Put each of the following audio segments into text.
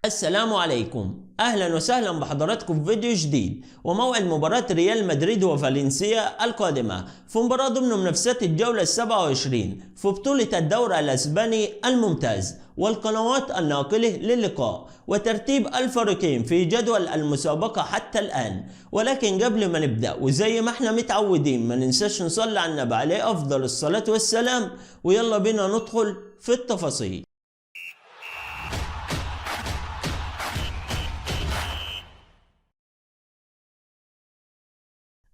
السلام عليكم، أهلا وسهلا بحضراتكم في فيديو جديد. وموعد مباراة ريال مدريد وفالنسيا القادمة في مباراة ضمن منافسات الجولة 27 في بطولة الدوري الأسباني الممتاز، والقنوات الناقلة للقاء وترتيب الفريقين في جدول المسابقة حتى الآن. ولكن قبل ما نبدأ وزي ما احنا متعودين ما ننساش نصلي على النبي عليه أفضل الصلاة والسلام، ويلا بينا ندخل في التفاصيل.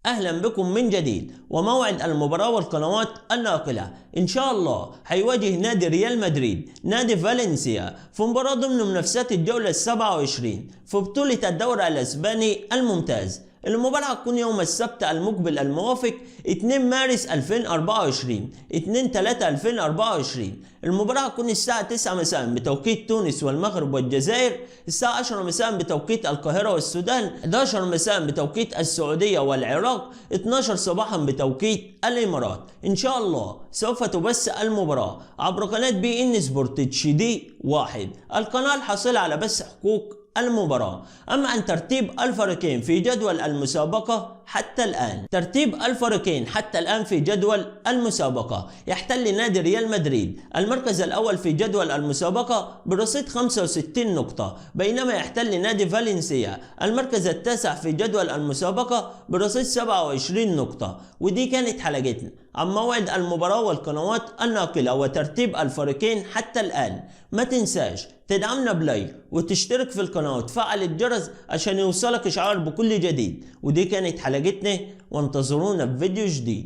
اهلا بكم من جديد. وموعد المباراة والقنوات الناقلة ان شاء الله هيواجه نادي ريال مدريد نادي فالنسيا في مباراة ضمن منافسات الجولة 27 في بطولة الدوري الاسباني الممتاز. المباراة هتكون يوم السبت المقبل الموافق 2 مارس 2024 2/3/2024. المباراة هتكون الساعة 9 مساء بتوقيت تونس والمغرب والجزائر، الساعة 10 مساء بتوقيت القاهرة والسودان، 11 مساء بتوقيت السعودية والعراق، 12 صباحا بتوقيت الإمارات. إن شاء الله سوف تبث المباراة عبر قناة بي إن سبورت HD 1. القناة الحاصلة على بث حقوق المباراة. أما عن ترتيب الفريقين في جدول المسابقة حتى الآن، ترتيب الفريقين حتى الآن في جدول المسابقة: يحتل نادي ريال مدريد المركز الأول في جدول المسابقة برصيد 65 نقطة، بينما يحتل نادي فالنسيا المركز التاسع في جدول المسابقة برصيد 27 نقطة. ودي كانت حلقتنا عن موعد المباراة والقنوات الناقلة وترتيب الفريقين حتى الآن. ما تنساش تدعمنا بلايك وتشترك في القناة وتفعل الجرس عشان يوصلك إشعار بكل جديد. ودي كانت حلقتنا، وانتظرونا في فيديو جديد.